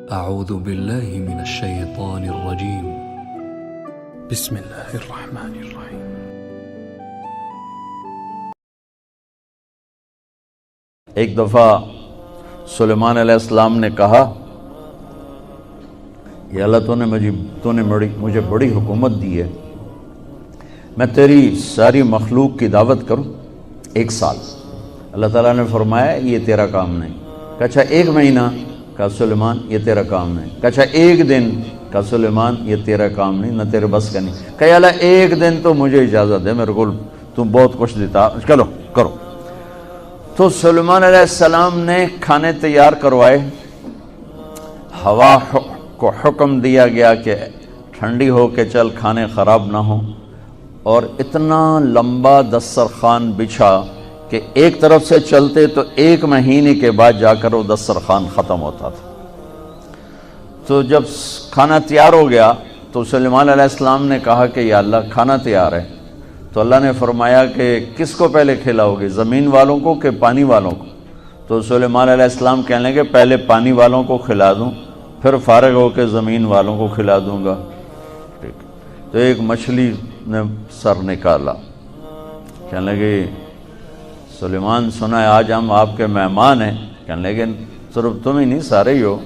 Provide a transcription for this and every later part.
أعوذ بالله من الشيطان الرجيم. بسم الله الرحمن الرحيم. ایک دفعہ سلیمان علیہ السلام نے کہا، یا اللہ تو نے مجھے بڑی حکومت دی ہے، میں تیری ساری مخلوق کی دعوت کروں 1 سال۔ اللہ تعالیٰ نے فرمایا یہ تیرا کام نہیں۔ کہا اچھا 1 مہینہ؟ کہا سلیمان یہ تیرا کام نہیں۔ کہا اچھا 1 دن؟ کہا سلیمان یہ تیرا کام نہیں، نہ تیرے بس کا نہیں۔ کہا یا اللہ 1 دن تو مجھے اجازت دے، میرے کو تم بہت کچھ دیتا، چلو کرو۔ تو سلیمان علیہ السلام نے کھانے تیار کروائے، ہوا کو حکم دیا گیا کہ ٹھنڈی ہو کے چل، کھانے خراب نہ ہوں، اور اتنا لمبا دسترخوان بچھا کہ ایک طرف سے چلتے تو 1 مہینے کے بعد جا کر وہ دسترخوان ختم ہوتا تھا۔ تو جب کھانا تیار ہو گیا تو سلیمان علیہ السلام نے کہا کہ یا اللہ کھانا تیار ہے۔ تو اللہ نے فرمایا کہ کس کو پہلے کھلاؤ گے، زمین والوں کو کہ پانی والوں کو؟ تو سلیمان علیہ السلام کہنے لگے پہلے پانی والوں کو کھلا دوں، پھر فارغ ہو کے زمین والوں کو کھلا دوں گا۔ ٹھیک۔ تو ایک مچھلی نے سر نکالا، کہنے لگے سلیمان سنا ہے آج ہم آپ کے مہمان ہیں۔ کہنے لگے صرف تم ہی نہیں سارے ہی ہو۔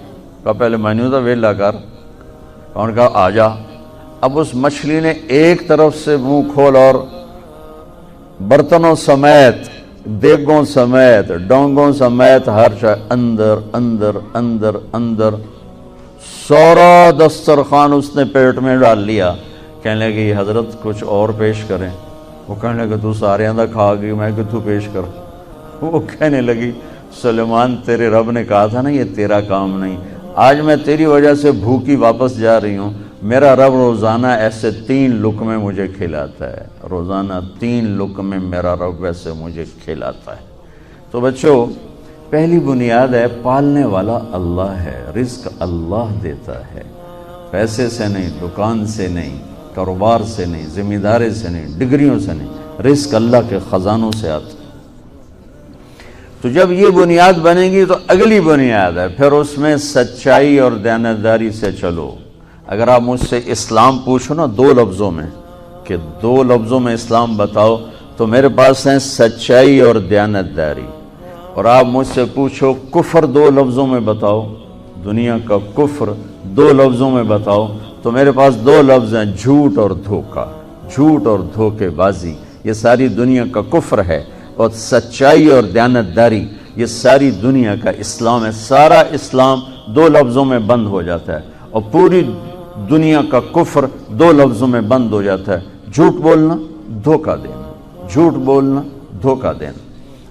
کہا پہلے مینیو تو ویلا کر۔ کون کہا آ جا۔ اب اس مچھلی نے ایک طرف سے منہ کھول اور برتنوں سمیت، دیگوں سمیت، ڈونگوں سمیت ہر شے اندر اندر اندر اندر، سارا دسترخوان اس نے پیٹ میں ڈال لیا۔ کہنے لگے حضرت کچھ اور پیش کریں؟ وہ کہنے لگے تو سارے اندر کھا گئی، میں کہ تو پیش کر۔ وہ کہنے لگی سلیمان تیرے رب نے کہا تھا نا یہ تیرا کام نہیں، آج میں تیری وجہ سے بھوکی واپس جا رہی ہوں، میرا رب روزانہ ایسے 3 لقمے مجھے کھلاتا ہے، روزانہ 3 لقمے میرا رب ویسے مجھے کھلاتا ہے۔ تو بچوں پہلی بنیاد ہے پالنے والا اللہ ہے، رزق اللہ دیتا ہے، پیسے سے نہیں، دکان سے نہیں، کاروبار سے نہیں، ذمہ داری سے نہیں، ڈگریوں سے نہیں، رزق اللہ کے خزانوں سے آتا ہے۔ تو جب یہ بنیاد بنے گی تو اگلی بنیاد ہے پھر اس میں سچائی اور دیانتداری سے چلو۔ اگر آپ مجھ سے اسلام پوچھو نا 2 لفظوں میں کہ 2 لفظوں میں اسلام بتاؤ، تو میرے پاس ہیں سچائی اور دیانتداری۔ اور آپ مجھ سے پوچھو کفر 2 لفظوں میں بتاؤ، دنیا کا کفر 2 لفظوں میں بتاؤ، تو میرے پاس 2 لفظ ہیں، جھوٹ اور دھوکہ، جھوٹ اور دھوکے بازی، یہ ساری دنیا کا کفر ہے۔ اور سچائی اور دیانتداری یہ ساری دنیا کا اسلام ہے۔ سارا اسلام 2 لفظوں میں بند ہو جاتا ہے، اور پوری دنیا کا کفر 2 لفظوں میں بند ہو جاتا ہے، جھوٹ بولنا، دھوکہ دینا، جھوٹ بولنا، دھوکہ دینا۔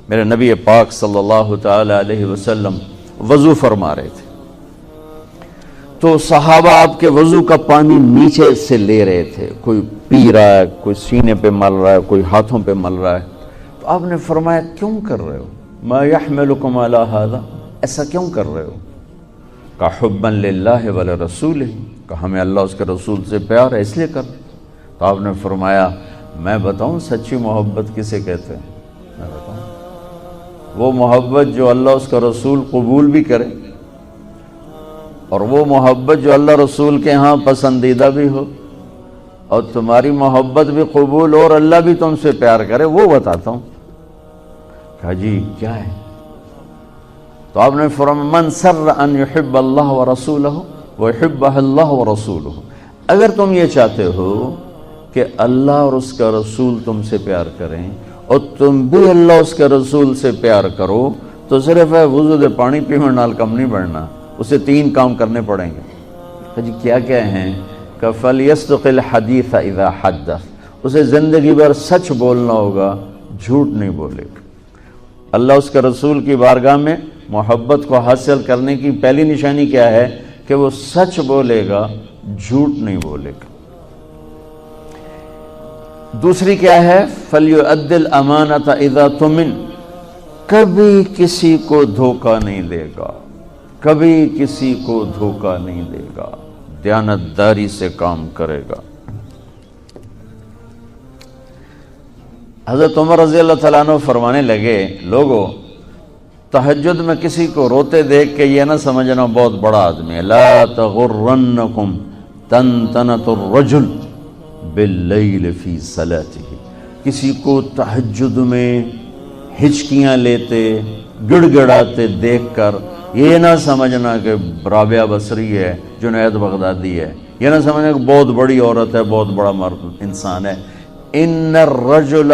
میرے نبی پاک صلی اللہ تعالی علیہ وسلم وضو فرما رہے تھے، تو صحابہ آپ کے وضو کا پانی نیچے سے لے رہے تھے، کوئی پی رہا ہے، کوئی سینے پہ مل رہا ہے، کوئی ہاتھوں پہ مل رہا ہے۔ تو آپ نے فرمایا کیوں کر رہے ہو؟ ما یحملکم علی ھذا، ایسا کیوں کر رہے ہو؟ کہ حبا للہ ولرسولہ، کہ ہمیں اللہ اس کے رسول سے پیار ہے اس لیے کر۔ تو آپ نے فرمایا میں بتاؤں سچی محبت کسے کہتے ہیں؟ میں بتاؤں، وہ محبت جو اللہ اس کا رسول قبول بھی کرے، اور وہ محبت جو اللہ رسول کے ہاں پسندیدہ بھی ہو، اور تمہاری محبت بھی قبول ہو اور اللہ بھی تم سے پیار کرے، وہ بتاتا ہوں۔ کہا جی کیا ہے؟ تو آپ نے فرمایا من سر ان یحب اللہ ورسولہ ویحبہ اللہ ورسولہ، اگر تم یہ چاہتے ہو کہ اللہ اور اس کا رسول تم سے پیار کریں اور تم بھی اللہ اس کے رسول سے پیار کرو، تو صرف ہے وضو دے پانی پینے نال کم نہیں بڑھنا، اسے 3 کام کرنے پڑیں گے۔ جی کیا کیا ہیں؟ کہ فَلْيَصْدُقِ الْحَدِيثَ إِذَا حَدَّثَ، اسے زندگی بھر سچ بولنا ہوگا، جھوٹ نہیں بولے گا۔ اللہ اس کے رسول کی بارگاہ میں محبت کو حاصل کرنے کی پہلی نشانی کیا ہے؟ کہ وہ سچ بولے گا، جھوٹ نہیں بولے گا۔ دوسری کیا ہے؟ فَلْيُؤَدِّ الْأَمَانَةَ إِذَا تُمِنَ، کبھی کسی کو دھوکہ نہیں دے گا، کبھی کسی کو دھوکہ نہیں دے گا، دیانتداری سے کام کرے گا۔ حضرت عمر رضی اللہ تعالیٰ عنہ فرمانے لگے لوگو تہجد میں کسی کو روتے دیکھ کے یہ نہ سمجھنا بہت بڑا آدمی ہے. لا تغرنکم تنتنۃ الرجل باللیل فی صلاتہ. کسی کو تہجد میں ہچکیاں لیتے گڑ گڑاتے دیکھ کر یہ نہ سمجھنا کہ رابعہ بصری ہے، جنید بغدادی ہے، یہ نہ سمجھنا کہ بہت بڑی عورت ہے، بہت بڑا مرد انسان ہے. ان الرجل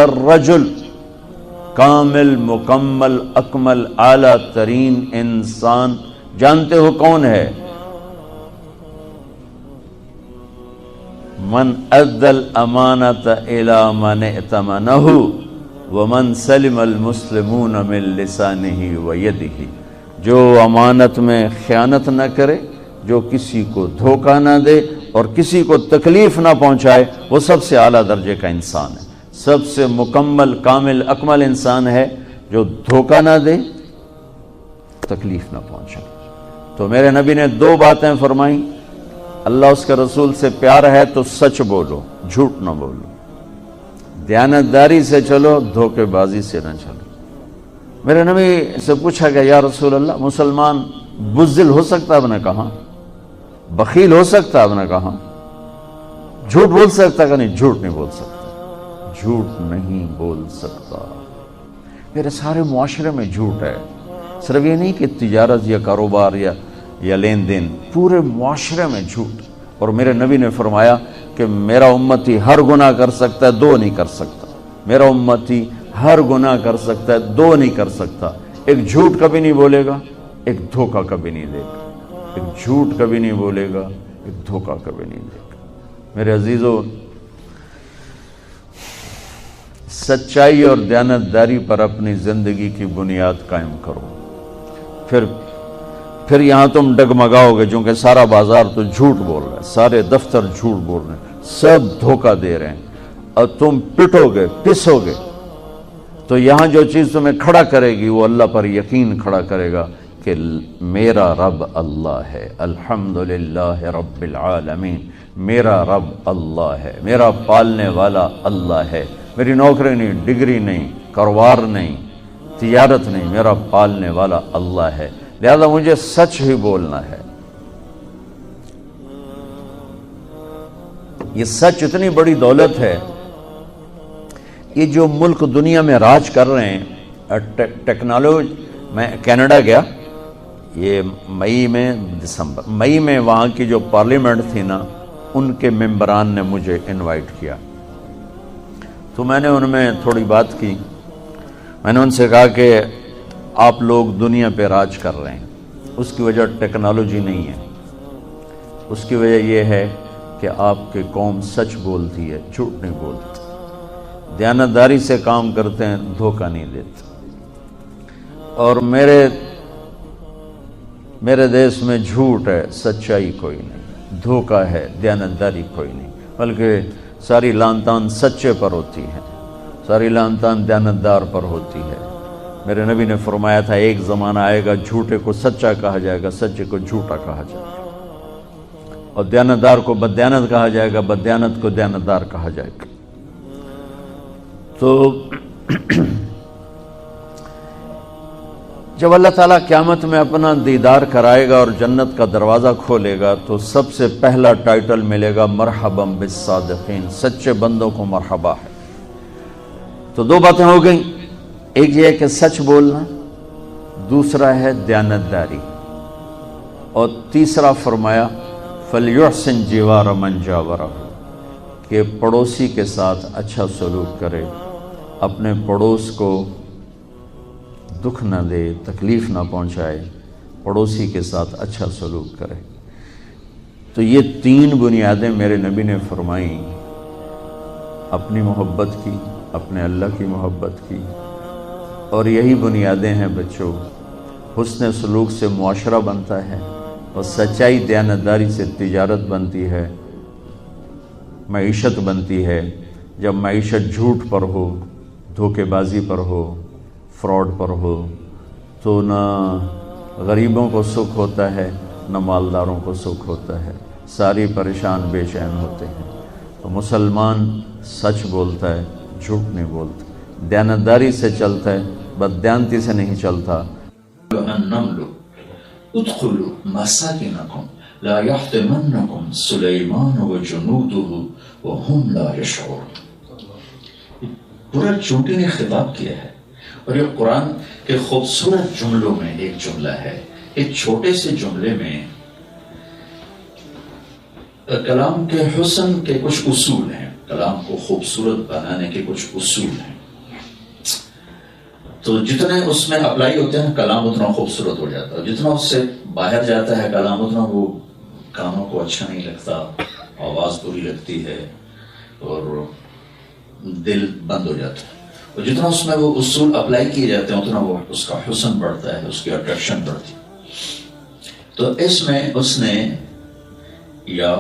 کامل، مکمل، اکمل، اعلیٰ ترین انسان جانتے ہو کون ہے؟ من ادى الامانۃ الی من ائتمنہ ومن سلم المسلمون من لسانہ ویدہ. جو امانت میں خیانت نہ کرے، جو کسی کو دھوکہ نہ دے اور کسی کو تکلیف نہ پہنچائے، وہ سب سے اعلیٰ درجے کا انسان ہے. سب سے مکمل، کامل، اکمل انسان ہے جو دھوکہ نہ دے، تکلیف نہ پہنچائے. تو میرے نبی نے دو باتیں فرمائیں. اللہ اس کے رسول سے پیار ہے تو سچ بولو، جھوٹ نہ بولو. دیانتداری سے چلو، دھوکے بازی سے نہ چلو. میرے نبی سے پوچھا کہ یا رسول اللہ، مسلمان بزدل ہو سکتا؟ آپ نے کہا. بخیل ہو سکتا؟ آپ نے کہا. جھوٹ بول سکتا کہ نہیں؟ جھوٹ نہیں بول سکتا. جھوٹ نہیں بول سکتا. میرے سارے معاشرے میں جھوٹ ہے. صرف یہ نہیں کہ تجارت یا کاروبار یا لین دین، پورے معاشرے میں جھوٹ. اور میرے نبی نے فرمایا کہ میرا امتی ہر گناہ کر سکتا ہے، دو نہیں کر سکتا. میرا امتی ہر گناہ کر سکتا ہے، دو نہیں کر سکتا. ایک جھوٹ کبھی نہیں بولے گا، ایک دھوکہ کبھی نہیں دے گا. ایک جھوٹ کبھی نہیں بولے گا، ایک دھوکہ کبھی نہیں دے گا. میرے عزیزو، سچائی اور دیانتداری پر اپنی زندگی کی بنیاد قائم کرو. پھر یہاں تم ڈگمگاؤ گے، چونکہ سارا بازار تو جھوٹ بول رہا ہے، سارے دفتر جھوٹ بول رہے ہیں، سب دھوکہ دے رہے ہیں، اور تم پٹو گے، پسو گے. تو یہاں جو چیز تمہیں کھڑا کرے گی وہ اللہ پر یقین کھڑا کرے گا کہ میرا رب اللہ ہے. الحمدللہ رب العالمین. میرا رب اللہ ہے، میرا پالنے والا اللہ ہے. میری نوکری نہیں، ڈگری نہیں، کاروبار نہیں، تجارت نہیں، میرا پالنے والا اللہ ہے. لہذا مجھے سچ ہی بولنا ہے. یہ سچ اتنی بڑی دولت ہے. یہ جو ملک دنیا میں راج کر رہے ہیں، ٹیکنالوجی. میں کینیڈا گیا یہ مئی میں وہاں کی جو پارلیمنٹ تھی نا، ان کے ممبران نے مجھے انوائٹ کیا. تو میں نے ان میں تھوڑی بات کی. میں نے ان سے کہا کہ آپ لوگ دنیا پہ راج کر رہے ہیں، اس کی وجہ ٹیکنالوجی نہیں ہے. اس کی وجہ یہ ہے کہ آپ کی قوم سچ بولتی ہے، جھوٹ نہیں بولتی، دیانتداری سے کام کرتے ہیں، دھوکہ نہیں دیتے. اور میرے دیش میں جھوٹ ہے، سچائی کوئی نہیں، دھوکہ ہے، دیانتداری کوئی نہیں. بلکہ ساری لان تان سچے پر ہوتی ہے، ساری لان تان دیانتدار پر ہوتی ہے. میرے نبی نے فرمایا تھا ایک زمانہ آئے گا جھوٹے کو سچا کہا جائے گا، سچے کو جھوٹا کہا جائے گا، اور دیانتدار کو بددیانت کہا جائے گا، بددیانت کو دیانتدار کہا جائے گا. تو جب اللہ تعالیٰ قیامت میں اپنا دیدار کرائے گا اور جنت کا دروازہ کھولے گا تو سب سے پہلا ٹائٹل ملے گا مرحبا بالصادقین، سچے بندوں کو مرحبا ہے. تو دو باتیں ہو گئیں. ایک یہ ہے کہ سچ بولنا، دوسرا ہے دیانتداری، اور تیسرا فرمایا فَلْيُحْسِنْ جِوَارَ مَنْ جَاوَرَهُ، کہ پڑوسی کے ساتھ اچھا سلوک کرے، اپنے پڑوس کو دکھ نہ دے، تکلیف نہ پہنچائے، پڑوسی کے ساتھ اچھا سلوک کرے. تو یہ تین بنیادیں میرے نبی نے فرمائیں، اپنی محبت کی، اپنے اللہ کی محبت کی. اور یہی بنیادیں ہیں بچوں. حسن سلوک سے معاشرہ بنتا ہے، اور سچائی دیانتداری سے تجارت بنتی ہے، معیشت بنتی ہے. جب معیشت جھوٹ پر ہو، دھوکے بازی پر ہو، فراڈ پر ہو، تو نہ غریبوں کو سکھ ہوتا ہے، نہ مالداروں کو سکھ ہوتا ہے، ساری پریشان بے چین ہوتے ہیں. تو مسلمان سچ بولتا ہے، جھوٹ نہیں بولتا، دیانتداری سے چلتا ہے، بددیانتی سے نہیں چلتا. النمل ادخلوا مساکنکم لا یحطمنکم سلیمان وجنودہ وهم لا یشعرون. پورا چونٹی نے خطاب کیا ہے، اور یہ قرآن کے خوبصورت جملوں میں ایک جملہ ہے. ایک چھوٹے سے جملے میں کلام کے حسن کے کچھ اصول ہیں، کلام کو خوبصورت بنانے کے کچھ اصول ہیں. تو جتنے اس میں اپلائی ہوتے ہیں کلام اتنا خوبصورت ہو جاتا ہے، جتنا اس سے باہر جاتا ہے کلام اتنا وہ کانوں کو اچھا نہیں لگتا، آواز بری لگتی ہے اور دل بند ہو جاتا ہے. اور جتنا اس میں وہ اصول اپلائی کیے جاتے ہیں اتنا وہ اس کا حسن بڑھتا ہے، اس کی اٹریکشن بڑھتی ہے. تو اس میں اس نے یا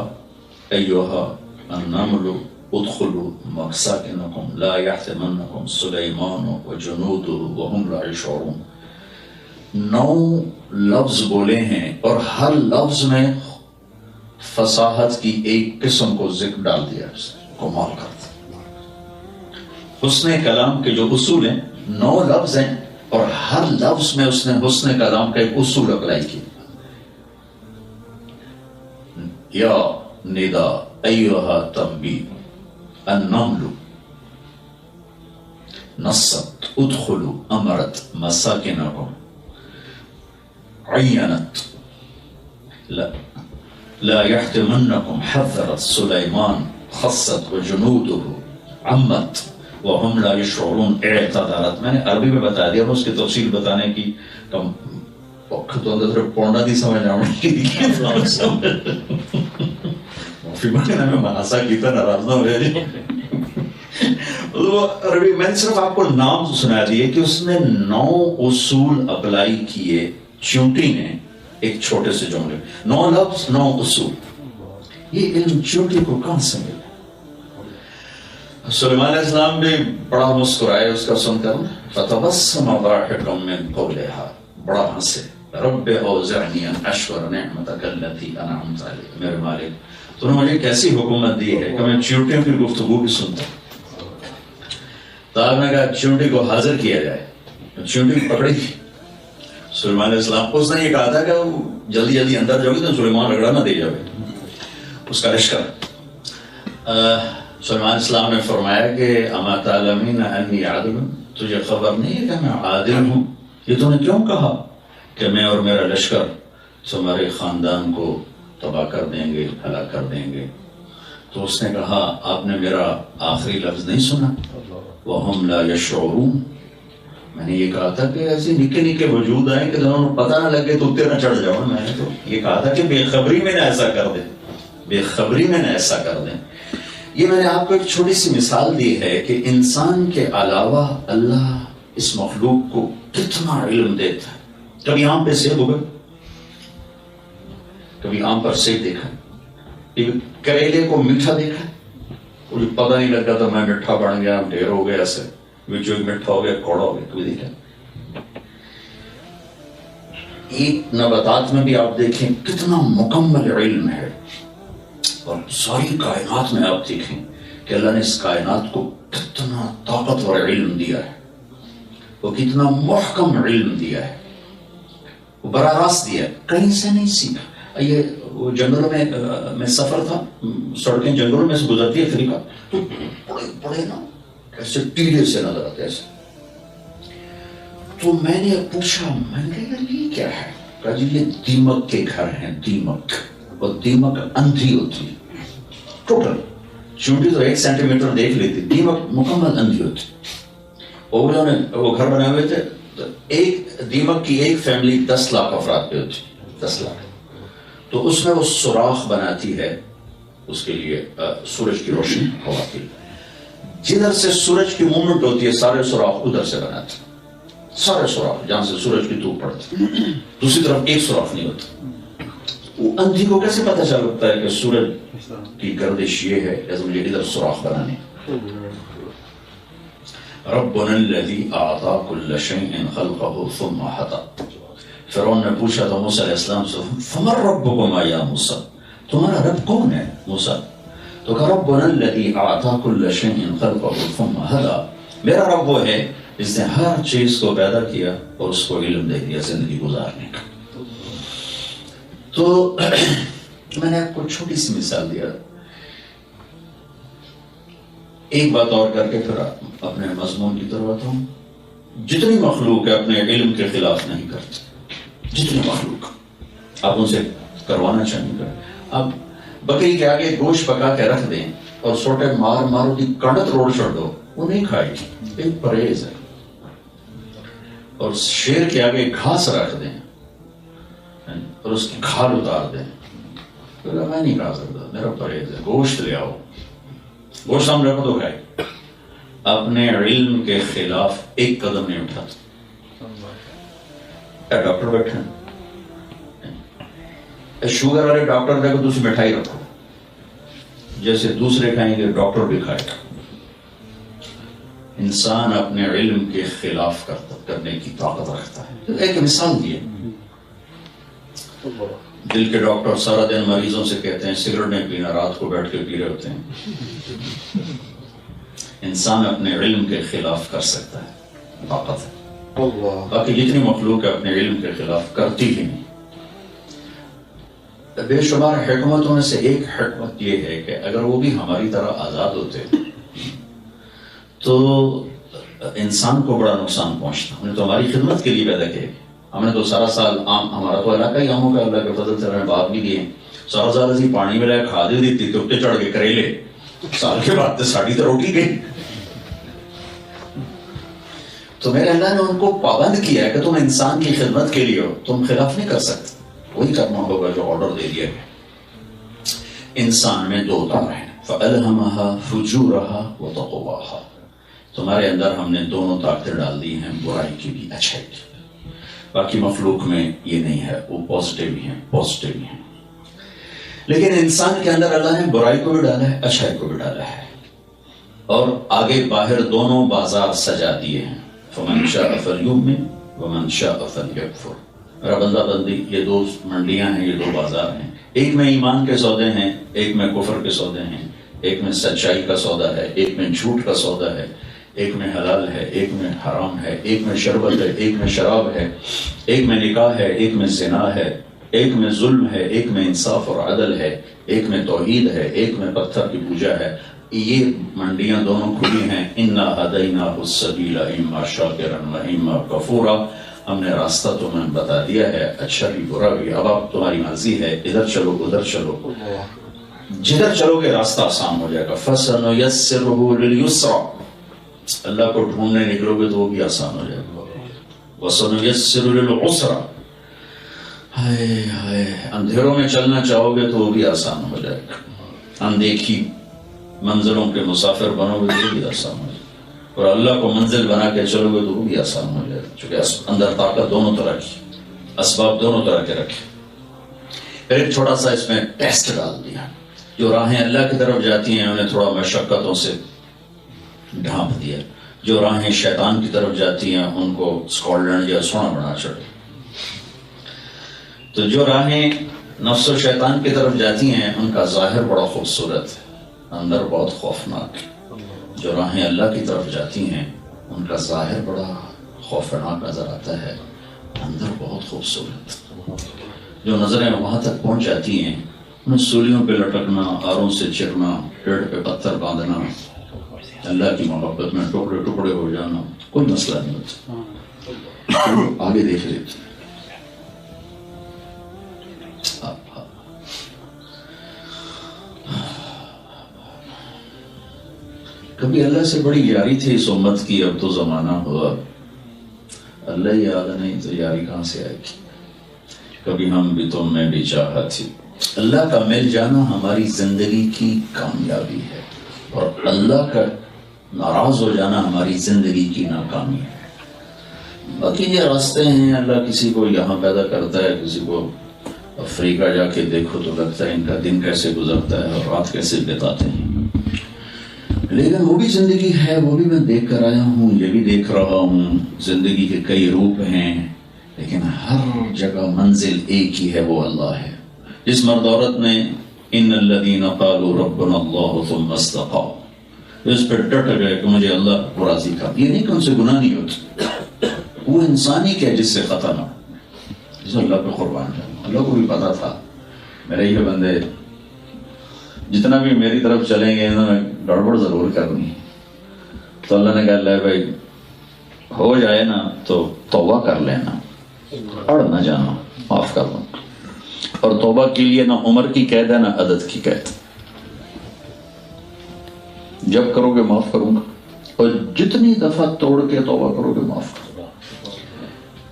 ایھا النمل ادخلوا مساکنکم لا یحطمنکم سلیمان وجنودہ وهم لا یشعرون 9 لفظ بولے ہیں، اور ہر لفظ میں فصاحت کی ایک قسم کو ذکر ڈال دیا، کمال کرتا. حسن کلام کے جو اصول ہیں 9 لفظ ہیں، اور ہر لفظ میں اس نے حسن کلام کا ایک اصول اپلائی کیا. یا ندا ایھا تنبیہ النمل نصت ادخلوا امرت مساکنکم عینت لا یحطمنکم حذرت سلیمان خصت وجنودہ عمت وهم لا یشعرون اعتذرت. میں نے عربی میں بتا دیا، اس کی تفصیل بتانے کی کم وقت تو اندر پڑھنا نہیں سمجھنا میں مناسا کی تو ناراض نہ ہو جائے. عربی میں نے صرف آپ کو نام سنا دیے کہ اس نے 9 اصول اپلائی کیے چونٹی نے ایک چھوٹے سے جملے، 9 لفظ 9 اصول. یہ علم چونٹی کو کہاں سے ملا؟ سلیمان علیہ السلام بھی بڑا مسکرائے اس کا سن کر، فتبسم ضاحکا من قولها، بڑا ہنسے. رب اوزعنی ان اشکر نعمتک التی انعمت علی، میرے مالک تو نے مجھے کیسی حکومت دی ہے کہ میں چونٹیوں کی گفتگو بھی سنتا. تو آپ نے کہا چونٹی کو حاضر کیا جائے. چونٹی پکڑی سلیمان علیہ السلام. اس نے یہ کہا تھا کہ وہ جلدی جلدی اندر جاؤ گی تو سلیمان رگڑا نہ دے جاؤ اس کا لشکر. سلیمان علیہ السلام نے فرمایا کہ اما تعلمین انی عادل، تجھے خبر نہیں ہے کہ میں عادل ہوں؟ یہ تو نے کیوں کہا کہ میں اور میرا لشکر تمہارے خاندان کو تباہ کر دیں گے، ہلاک کر دیں گے؟ تو اس نے کہا آپ نے میرا آخری لفظ نہیں سنا، وَهُمْ لَا يَشْعُرُونَ. میں نے یہ کہا تھا کہ ایسے نکے نکے وجود آئیں کہ دونوں پتہ نہ لگے تو اتنے نہ چڑھ جاؤ. میں نے تو یہ کہا تھا کہ بے خبری میں نہ ایسا کر دیں، بے خبری میں نہ ایسا کر دیں. یہ میں نے آپ کو ایک چھوٹی سی مثال دی ہے کہ انسان کے علاوہ اللہ اس مخلوق کو کتنا علم دیتا ہے. کبھی آم پہ سیب ہوگا، کبھی آم پر سیب دیکھا، کریلے کو میٹھا دیکھا، مجھے پتہ نہیں لگا تو میں میٹھا بن گیا، ڈھیر ہو گیا، ایسے جو میٹھا ہو گیا کوڑا ہو گیا. کبھی دیکھا؟ ایک نباتات میں بھی آپ دیکھیں کتنا مکمل علم ہے، اور ساری کائنات میں آپ دیکھیں کہ اللہ نے اس کائنات کو کتنا طاقتور علم دیا ہے، وہ کتنا محکم علم دیا ہے، وہ براہ راست دیا ہے، کہیں سے نہیں سیکھا. یہ وہ جنگلوں میں سفر تھا، سڑکیں جنگلوں میں سے گزرتی ہے افریقہ، تو بڑے بڑے نا ایسے ٹیلے سے نظر آتے ایسے. تو میں نے پوچھا، میں نے کہا یار یہ کیا ہے؟ کہا جی یہ دیمک کے گھر ہیں، دیمک. اور دیمک اندھی ہوتی ہے ٹوٹل، چونٹی تو 1 سینٹی میٹر دیکھ لیتی، دیمک مکمل اندھی ہوتی. اور انہوں نے وہ گھر بنائے ہوئے تھے، تو ایک دیمک کی ایک فیملی 10 لاکھ افراد پہ ہوتی، 10 لاکھ. تو اس میں وہ سوراخ بناتی ہے اس کے لیے سورج کی روشنی ہوا کی، جدھر سے سورج کی موومنٹ ہوتی ہے سارے سوراخ ادھر سے بناتے، سارے سوراخ جہاں سے سورج کی دھوپ پڑتی، دوسری طرف ایک سوراخ نہیں ہوتا. وہ اندھی کو کیسے پتہ چلتا ہے کہ سورج کی گردش یہ ہے، جیسے مجھے ادھر سوراخ بنانے. ربنا الذی اعطى كل شيء خلقه ثم هدى. فرعون نے پوچھا تو موسیٰ علیہ السلام سے فمن ربکما یا موسیٰ، تمہارا رب کون ہے موسیٰ؟ تو کہا ربنا الذی اعطى كل شيء خلقه ثم هدى، میرا رب وہ ہے اس نے ہر چیز کو پیدا کیا اور اس کو علم دے دیا زندگی گزارنے کا. تو میں نے آپ کو چھوٹی سی مثال دیا. ایک بات اور کر کے پھر اپنے مضمون کی طرف آتا ہوں. جتنی مخلوق ہے اپنے علم کے خلاف نہیں کرتی. جتنی مخلوق آپ ان سے کروانا چاہیں گے. اب بکری کے آگے گوشت پکا کے رکھ دیں اور سوٹے مارو کی کنڈت روڈ چھوڑ دو, وہ نہیں کھائے گی, ایک پرہیز ہے. اور شیر کے آگے گھاس رکھ دیں اور اس کی کھال اتار دیں, میں نہیں کھا سکتا, میرا پرہیز ہے. گوشت لے آؤ, گوشت ہم رکھ دو کھائے. اپنے علم کے خلاف ایک قدم نہیں اٹھاتا. ڈاکٹر بیٹھے شوگر والے ڈاکٹر دیکھو دوسری مٹھائی رکھو, جیسے دوسرے کھائیں گے ڈاکٹر بھی کھائے گا. انسان اپنے علم کے خلاف کرنے کی طاقت رکھتا ہے. ایک مثال دی ہے, دل کے ڈاکٹر سارا دن مریضوں سے کہتے ہیں سگریٹ نہیں پینا, رات کو بیٹھ کے پی رہے ہوتے ہیں. انسان اپنے علم کے خلاف کر سکتا ہے, طاقت ہے. باقی جتنی مخلوق ہے اپنے علم کے خلاف کرتی ہی نہیں. بے شمار حکمتوں میں سے ایک حکمت یہ ہے کہ اگر وہ بھی ہماری طرح آزاد ہوتے تو انسان کو بڑا نقصان پہنچتا. ہم نے تو ہماری خدمت کے لیے پیدا کیا, ہم نے تو سارا سال ہمارا تو علاقہ ہی آموں کا اللہ کے فضل سے ہمیں باغ بھی دیے, سارا سال اسی پانی میں لائے کھا دی تھی, ٹوٹے چڑھ کے کریلے, سال کے بعد تو ساڑی تو روٹی گئی. تو میرے اللہ نے ان کو پابند کیا ہے کہ تم انسان کی خدمت کے لیے ہو, تم خلاف نہیں کر سکتے, وہی کرنا ہوگا جو آرڈر دے دیا گیا. انسان میں دو تار ہیں, فَأَلْهَمَهَا فُجُورَهَا وَتَقْوَاهَا. تمہارے اندر ہم نے دونوں طاقتیں ڈال دی ہیں, برائی کی بھی اچھائی کی. باقی مخلوق میں یہ نہیں ہے, وہ پازیٹیو ہی ہیں, پازیٹیو ہی ہیں. لیکن انسان کے اندر اللہ نے برائی کو بھی ڈالا ہے, اچھائی کو بھی ڈالا ہے, اور آگے باہر دونوں بازار سجا دیے ہیں. فَمَنْ شَاءَ فَلْيُؤْمِنْ وَمَنْ شَاءَ فَلْيَكْفُرْ. میرا بندہ بندی یہ دو منڈیاں ہیں, یہ دو بازار ہیں. ایک میں ایمان کے سودے ہیں, ایک میں کفر کے سودے ہیں. ایک میں سچائی کا سودا ہے, ایک میں جھوٹ کا سودا ہے. ایک میں حلال ہے, ایک میں حرام ہے. ایک میں شربت ہے, ایک میں شراب ہے. ایک میں نکاح ہے, ایک میں زنا ہے. ایک میں ظلم ہے, ایک میں انصاف اور عدل ہے. ایک میں توحید ہے, ایک میں پتھر کی پوجا ہے. یہ منڈیاں دونوں کھلی ہیں. اِنَّا هَدَيْنَاهُ السَّبِيلَ إِمَّا شَاكِرًا وَإِمَّا كَفُورًا. ہم نے راستہ تمہیں بتا دیا ہے, اچھا بھی برا بھی. اب آپ تمہاری مرضی ہے, ادھر چلو ادھر چلو, جدھر چلو گے راستہ آسان ہو جائے گا. فَسَنُيَسِّرُهُ لِلْيُسْرَىٰ. اللہ کو ڈھونڈنے نکلو گے تو وہ بھی آسان ہو جائے گا. وَسَنُيَسِّرُ لِلْعُسْرَىٰ. ہائے ہائے, اندھیروں میں چلنا چاہو گے تو وہ بھی آسان ہو جائے گا. اندیکھی منزلوں کے مسافر بنو گے تو بھی آسان ہو جائے گا. اور اللہ کو منزل بنا کے چلو گے تو وہ بھی آسان ہو جائے گا, چونکہ اندر طاقت دونوں طرح کی, اسباب دونوں طرح کے رکھے. پھر ایک چھوٹا سا اس میں ٹیسٹ ڈال دیا. جو راہیں اللہ کی طرف جاتی ہیں انہیں تھوڑا مشقتوں سے ڈھانپ دیا. جو راہیں شیطان کی طرف جاتی ہیں ان کو اسکاٹ یا سونا بنا چڑھے. تو جو راہیں نفس و شیطان کی طرف جاتی ہیں ان کا ظاہر بڑا خوبصورت ہے, اندر بہت خوفناک ہے. جو راہیں اللہ کی طرف جاتی ہیں ان کا ظاہر بڑا خوفناک نظر آتا ہے, اندر بہت خوبصورت. جو نظریں وہاں تک پہنچ جاتی ہیں انہیں سولیوں پہ لٹکنا, آروں سے چرنا, پیڑ پہ پتھر باندھنا, اللہ کی محبت میں ٹکڑے ٹکڑے ہو جانا, کوئی مسئلہ نہیں ہوتا. آگے دیکھ لیتے. کبھی اللہ سے بڑی یاری تھی اس امت کی, اب تو زمانہ ہوا, اللہ یاد نہیں تو یاری کہاں سے آئے گی. کبھی ہم بھی تم میں بھی چاہا تھی. اللہ کا مل جانا ہماری زندگی کی کامیابی ہے, اور اللہ کا ناراض ہو جانا ہماری زندگی کی ناکامی ہے. باقی یہ راستے ہیں, اللہ کسی کو یہاں پیدا کرتا ہے, کسی کو افریقہ جا کے دیکھو تو لگتا ہے ان کا دن کیسے گزرتا ہے اور رات کیسے بتاتے ہیں. لیکن وہ بھی زندگی ہے, وہ بھی میں دیکھ کر آیا ہوں, یہ بھی دیکھ رہا ہوں. زندگی کے کئی روپ ہیں لیکن ہر جگہ منزل ایک ہی ہے, وہ اللہ ہے. جس مرد عورت نے ان الذین قالوا ربنا اللہ ثم استقاموا, اس پہ ڈٹ گئے کہ مجھے اللہ کو راضی کر. یہ نہیں کہ ان سے گناہ نہیں ہوتا, وہ انسان ہی کیا جس سے خطا نہ ہو, جس اللہ پہ قربان جائے. اللہ کو بھی پتا تھا میرے یہ بندے جتنا بھی میری طرف چلیں گے انہوں نے گڑبڑ ضرور کرنی. تو اللہ نے کہا لے بھائی ہو جائے نا تو توبہ کر لینا, اڑ نہ جانا, معاف کر دو. اور توبہ کے لیے نہ عمر کی قید ہے نہ عدد کی قید. جب کرو گے معاف کروں گا, اور جتنی دفعہ توڑ کے توبہ کرو گے معاف کروں گا.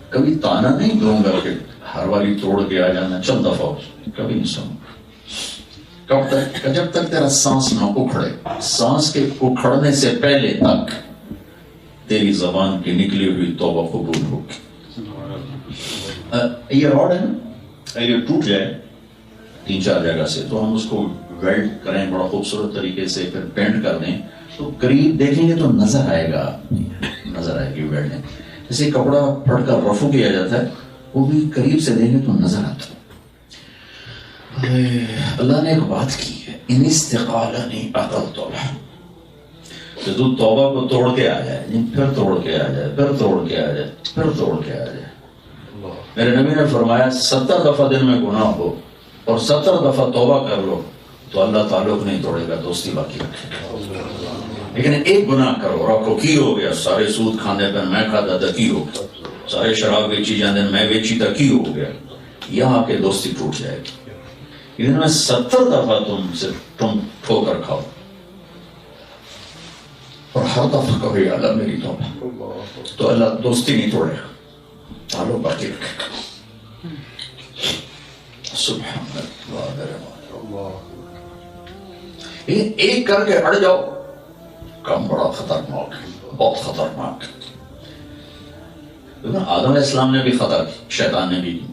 کبھی تانا نہیں دوں گا کہ ہر والی توڑ کے آ جانا, چند دفعہ ہو, کبھی نہیں سنوں گا. کب تک؟ جب تک تیرا سانس نہ اکھڑے. سانس کے اکھڑنے سے پہلے تک تیری زبان کی نکلی ہوئی توبہ قبول ہوگی. یہ راڈ ہے نا, اگر یہ ٹوٹ جائے 3-4 جگہ سے تو ہم اس کو ویلڈ کریں بڑا خوبصورت طریقے سے, پھر پینٹ کر دیں تو قریب دیکھیں گے تو نظر آئے گا, نظر آئے گی ویلڈنگ. جیسے کپڑا پھڑ کر رفو کیا جاتا ہے, وہ بھی قریب سے دیکھیں تو نظر آتا ہے. اللہ نے ایک بات کی ہے, ان استقالنی عقلت له. تو تو توبہ کو توڑ کے آ جائے, پھر توڑ کے آ جائے, پھر توڑ کے آ جائے, پھر توڑ کے آ جائے. میرے نبی نے فرمایا 70 دفعہ دن میں گناہ ہو اور 70 دفعہ توبہ کر لو تو اللہ تعلق نہیں توڑے گا, دوستی باقی رکھے گا. لیکن ایک گناہ کرو, رکھو کی ہو گیا, سارے سود کھانے پر میں کھاتا تھا کی ہو گیا, سارے شراب بیچی جانے میں بیچی تھا کی ہو گیا, یہاں کے دوستی ٹوٹ جائے گی. لیکن میں 70 دفعہ تم ٹھوکر کھاؤ اور ہر دفعہ کہو یا اللہ میری توبہ, تو اللہ دوستی نہیں توڑے گا, تعلق باقی رکھے گا. سبحان اللہ. ایک کر کے اڑ جاؤ, کم بڑا خطرناک ہے, بہت خطرناک ہے. آدم علیہ السلام نے بھی خطا کی, شیطان نے بھی کی.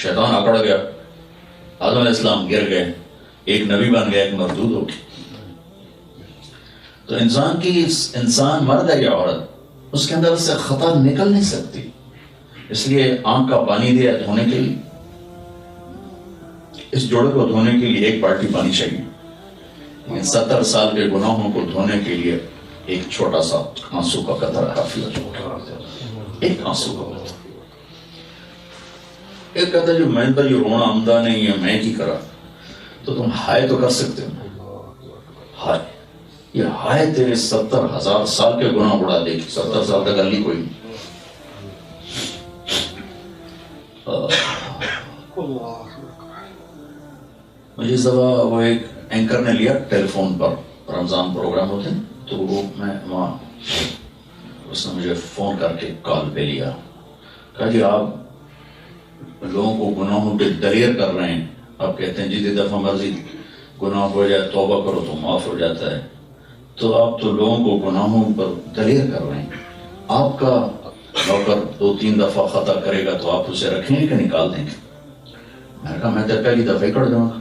شیطان اکڑ گیا, آدم علیہ السلام گر گئے, ایک نبی بن گیا, ایک مردود ہو گئی. تو انسان مرد ہے یا عورت, اس کے اندر سے خطا نکل نہیں سکتی. اس لیے آنکھ کا پانی دیا دھونے کے لیے, اس جوڑے کو دھونے کے لیے 1 بالٹی پانی چاہیے. 70 سال کے گناہوں کو دھونے کے لیے ایک چھوٹا سا آنسو کا قطرہ کافی ہے. ایک آنسو کا قطرہ. ایک کہتا ہے جو میں پر یہ رونا عمدہ نہیں ہے, میں کی کرا, تو تم ہائے تو کر سکتے ہو. ہائے, یہ ہائے تیرے 70,000 سال کے گناہ اڑا دے گی. 70 سال تک علی کوئی نہیں. مجھے اس دفعہ وہ ایک اینکر نے لیا ٹیلی فون پر, رمضان پروگرام ہوتے ہیں, تو وہ میں وہاں, اس نے مجھے فون کر کے کال پہ لیا, کہا جی آپ لوگوں کو گناہوں پہ دلیر کر رہے ہیں. آپ کہتے ہیں جتنی دفعہ مرضی گناہ ہو جائے توبہ کرو تو معاف ہو جاتا ہے, تو آپ تو لوگوں کو گناہوں پر دلیر کر رہے ہیں. آپ کا نوکر 2-3 دفعہ خطا کرے گا تو آپ اسے رکھیں گے کہ نکال دیں گے؟ میں نے کہا میں تو پہلی دفعہ ہی کر دوں گا.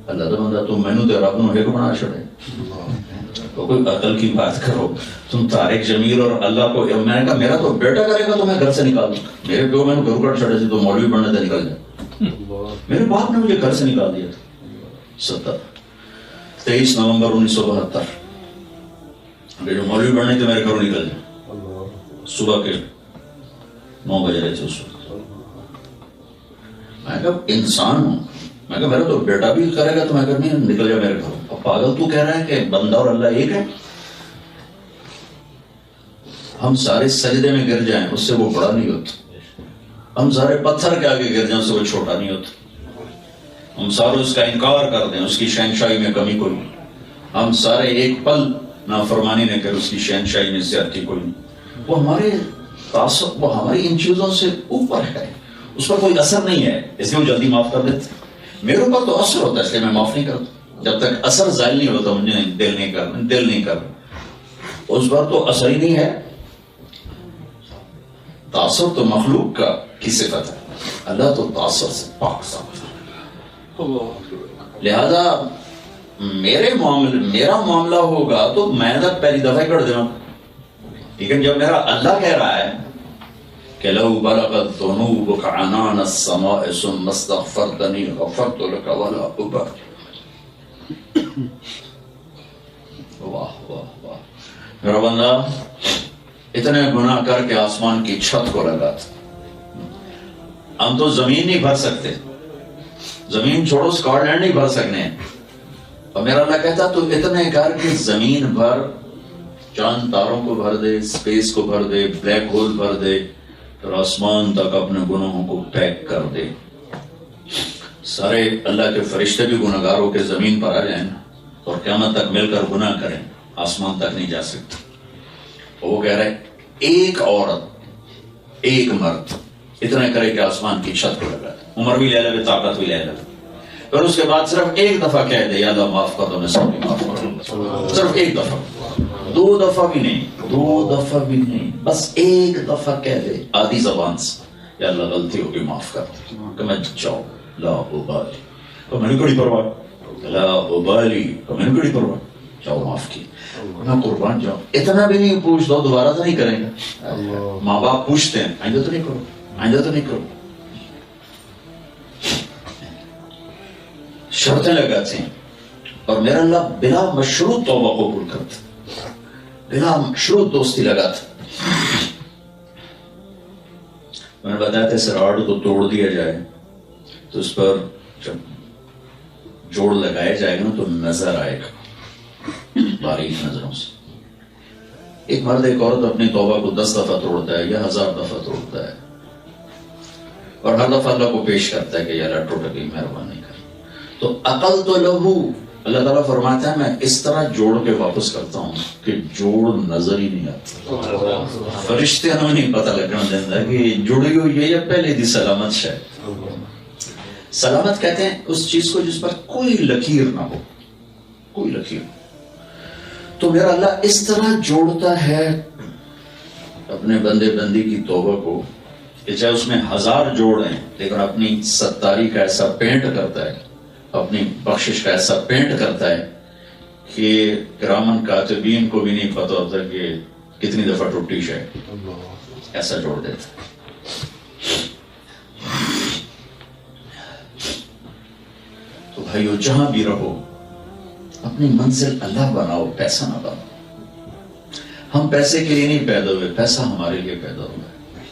اللہ تو بندہ تم مینو تو رب نو ایک بنا چھڑے, تو کوئی عقل کی بات کرو. تم طارق جمیل اور اللہ کو, میں نے کہا میرا تو بیٹا کرے گا تو میں گھر سے نکال دوں. میرے پیو میں نے گھر کر چھڑے سے تو مولوی بننے سے نکل جائے. میرے باپ نے مجھے گھر سے نکال دیا تھا. 23 نومبر 1972 جو مولوی بننے تھے میرے گھروں نکل جائے. صبح کے 9 بجے رہے تھے اس وقت. میں کہا انسان ہوں, میں کہا میرا تو بیٹا بھی کرے گا تو میں کہا نہیں نکل جائے میرے گھروں. اب پاگل تو کہہ رہا ہے کہ بندہ اور اللہ ایک ہے. ہم سارے سجدے میں گر جائیں اس سے وہ بڑا نہیں ہوتا. ہم سارے پتھر کے آگے گر جائیں اس سے وہ چھوٹا نہیں ہوتا. ہم سارے اس کا انکار کر دیں اس کی شہنشاہی میں کمی کوئی نہیں. ہم سارے ایک پل نافرمانی نے کر اس کی شہنشاہی میں زیادتی کوئی نہیں. وہ ہمارے تعصب, وہ ہماری ان چیزوں سے اوپر ہے, اس پر کوئی اثر نہیں ہے اس لیے وہ جلدی معاف کر دیتے. میرے اوپر تو اثر ہوتا ہے اس لیے میں معاف نہیں کرتا. جب تک اثر زائل نہیں ہوتا مجھے دل نہیں کر اس پر تو اثر ہی نہیں ہے. تعصب تو مخلوق کی صفت ہے, اللہ تو تعصب سے پاک صاف ہے. لہذا میرا معاملہ ہوگا تو میں نے پہلی دفعہ کر دینا. لیکن جب میرا اللہ کہہ رہا ہے کہ لو بلغت ذنوبك عنان السماء ثم استغفرتني غفرت لك ولا ابالي, میرا بندہ اتنے گناہ کر کے آسمان کی چھت کو لگاتا. ہم تو زمین نہیں بھر سکتے, زمین چھوڑو اسکاٹ لینڈ نہیں بھر سکنے ہیں. اور میرا اللہ کہتا تو اتنے کر کے زمین بھر, چاند تاروں کو بھر دے, اسپیس کو بھر دے, بلیک ہول بھر دے, پھر آسمان تک اپنے گناہوں کو پیک کر دے. سارے اللہ کے فرشتے بھی گناہگار ہو کے زمین پر آ جائیں اور قیامت تک مل کر گناہ کریں, آسمان تک نہیں جا سکتے. وہ کہہ رہے ایک عورت ایک مرد اتنا کرے کہ آسمان کی چھت کو لگا دے, عمر بھی لے لے, طاقت بھی لے لے. پھر اس کے بعد صرف ایک دفعہ کہہ دے یا اللہ معاف کر دو, میں سب بھی معاف کر دوں. صرف ایک دفعہ, 2 دفعہ بھی نہیں, 2 دفعہ بھی نہیں, بس ایک دفعہ کہہ دے آدھی زبان سے, یا اللہ غلطی ہوگی معاف کر دے, کہ میں جاؤ لا ابالی, تو میں نے کڑی پرواہ, لا ابالی, تو میں نے کڑی پرواہ, جاؤ معاف کی, میں قربان جاؤ. اتنا بھی نہیں پوچھ دو, دوبارہ تو نہیں کریں گے. ماں باپ پوچھتے ہیں آئندہ تو نہیں کرو, آئندہ تو نہیں کرو. شرطیں لگاتے ہیں, اور میرا اللہ بلا مشروط توبہ قبول کرتا, بلا مشروط دوستی لگاتا. میں نے بتایا تھا اس راڈ کو توڑ دیا جائے تو اس پر جب جوڑ لگایا جائے گا نا تو نظر آئے گا باریک نظروں سے. ایک مرد ایک عورت اپنی توبہ کو 10 دفعہ توڑتا ہے یا 1000 دفعہ توڑتا ہے, اور ہر دفعہ اللہ کو پیش کرتا ہے کہ یا اللہ ٹوٹ گئی, مہربانی کر. تو عقل تو لہو, اللہ تعالیٰ فرماتا ہے میں اس طرح جوڑ کے واپس کرتا ہوں کہ جوڑ نظر ہی نہیں آتا. فرشتے ہمیں نہیں پتہ لگنا دینا کہ جڑی ہوئی ہے یا پہلے دی سلامت شاید. سلامت کہتے ہیں اس چیز کو جس پر کوئی لکیر نہ ہو, کوئی لکیر. تو میرا اللہ اس طرح جوڑتا ہے اپنے بندے بندی کی توبہ کو کہ چاہے اس میں 1000 جوڑ ہیں لیکن اپنی ستاری کا ایسا پینٹ کرتا ہے, اپنی بخشش کا ایسا پینٹ کرتا ہے کہ کرامن کاتبین کو بھی نہیں پتا ہوتا کہ کتنی دفعہ ٹوٹی شاید, ایسا جوڑ دیتا ہے. تو بھائیو جہاں بھی رہو اپنی منزل اللہ بناؤ, پیسہ نہ بناؤ. ہم پیسے کے لیے نہیں پیدا ہوئے, پیسہ ہمارے لیے پیدا ہوا ہے,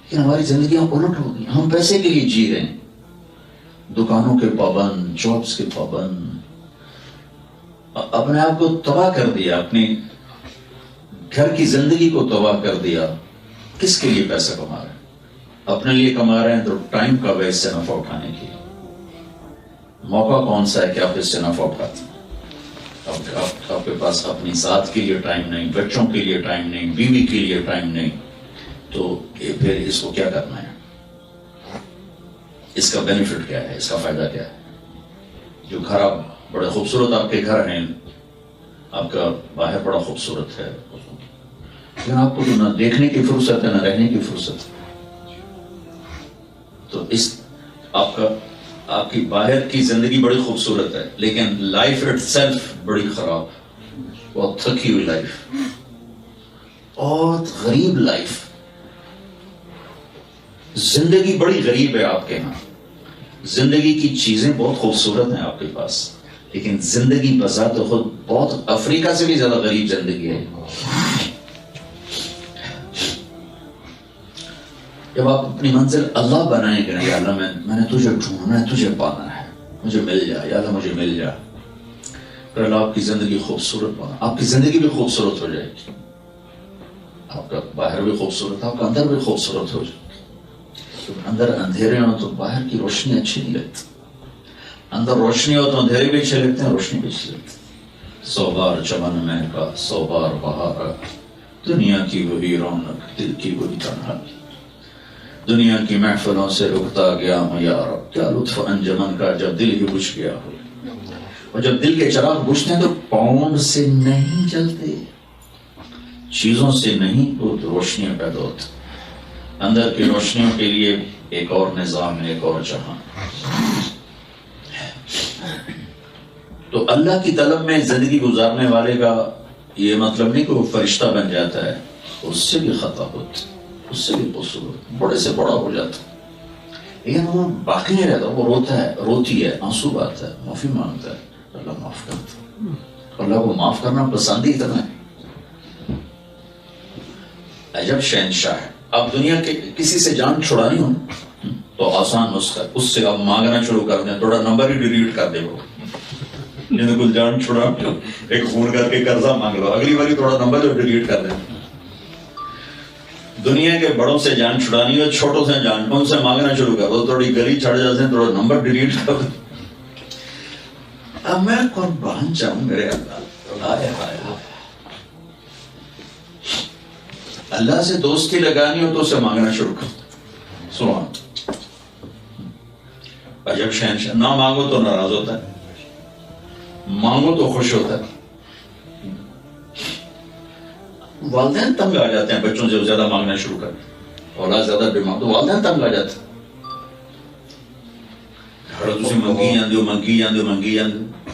لیکن ہماری زندگیاں الٹ ہو گئی. ہم پیسے کے لیے جی رہے ہیں, دکانوں کے پابند, جابس کے پابند, اپنے آپ کو تباہ کر دیا, اپنی گھر کی زندگی کو تباہ کر دیا. کس کے لیے پیسہ کما رہے ہیں؟ اپنے لیے کما رہے ہیں تو ٹائم کا ہے اس سے نفع اٹھانے کی. موقع کون سا ہے کہ آپ اس سے نفع اٹھاتے ہیں؟ آپ کے پاس اپنی ذات کے لیے ٹائم نہیں, بچوں کے لیے ٹائم نہیں, بیوی کے لیے ٹائم نہیں, تو پھر اس کو کیا کرنا ہے؟ اس کا بینیفٹ کیا ہے, اس کا فائدہ کیا ہے؟ جو گھر آپ بڑے خوبصورت آپ کے گھر ہیں, آپ کا باہر بڑا خوبصورت ہے, لیکن آپ کو تو نہ دیکھنے کی فرصت ہے نہ رہنے کی فرصت ہے. تو اس آپ کی باہر کی زندگی بڑی خوبصورت ہے لیکن لائف اٹ سیلف بڑی خراب, بہت تھکی ہوئی لائف, بہت غریب لائف. زندگی بڑی غریب ہے آپ کے ہاں. زندگی کی چیزیں بہت خوبصورت ہیں آپ کے پاس, لیکن زندگی بذات خود بہت افریقہ سے بھی زیادہ غریب زندگی ہے. جب آپ اپنی منزل اللہ بنائیں گے, یا اللہ میں نے تجھے ڈھونڈنا ہے, تجھے پانا ہے, مجھے مل جا, یا اللہ مجھے مل جا, پھر اللہ آپ کی زندگی خوبصورت بنا. آپ کی زندگی بھی خوبصورت ہو جائے گی, آپ کا باہر بھی خوبصورت, آپ کا اندر بھی خوبصورت ہو جائے. اندر اندھیرے ہو تو باہر کی روشنی اچھی نہیں لگتی, اندر روشنی ہو تو اندھیرے بھی اچھے لگتے ہیں, روشنی بھی اچھی لگتی. 100 بار چمن مہکا 100 بار بہار, دنیا کی وہی رونق دل کی وہی تنہائی, دنیا کی محفلوں سے رکتا گیا ہوں یا رب, کیا لطف انجمن کا جب دل ہی بجھ گیا ہو. اور جب دل کے چراغ بجھتے ہیں تو پاؤنڈ سے نہیں جلتے, چیزوں سے نہیں, وہ روشنیاں پیدا ہوتی. اندر کی روشنیوں کے لیے ایک اور نظام ہے, ایک اور جہاں. تو اللہ کی طلب میں زندگی گزارنے والے کا یہ مطلب نہیں کہ وہ فرشتہ بن جاتا ہے, اس سے بھی خطا ہوتی, اس سے بھی قصور, بڑے سے بڑا ہو جاتا, لیکن وہ باقی نہیں رہتا. وہ روتا ہے, روتی ہے, آنسو آتا ہے, معافی مانگتا ہے, اللہ معاف کرتا ہے. اللہ کو معاف کرنا پسند ہی اتنا ہے, عجب شہنشاہ ہے. اب دنیا کے کسی سے جان چھڑانی ہو تو آسان نسخہ، اس سے اب مانگنا شروع کر دیں، تھوڑا نمبر ہی ڈیلیٹ کر دے. وہ جن کو جان چھڑا ایک فون کر کے قرضہ مانگ لو، اگلی باری تھوڑا نمبر جو ڈیلیٹ کر دیں. دنیا کے بڑوں سے جان چھڑانی ہو، چھوٹوں سے جان، ان سے مانگنا شروع کر دو، تھوڑی گلی چڑھ جاتے ہیں، تھوڑا نمبر ڈیلیٹ کر دو. اب میں قربان جاؤں میرے اللہ. اللہ سے دوستی لگانی ہو تو اسے مانگنا شروع کر. سبحان عجب شہنشاہ. نہ مانگو تو ناراض ہوتا ہے، مانگو تو خوش ہوتا ہے. والدین تنگ آ جاتے ہیں بچوں سے زیادہ مانگنا شروع کر، اولاد زیادہ بیمار تو والدین تنگ آ جاتے ہیں. گھر تسی منگی جاندے ہو،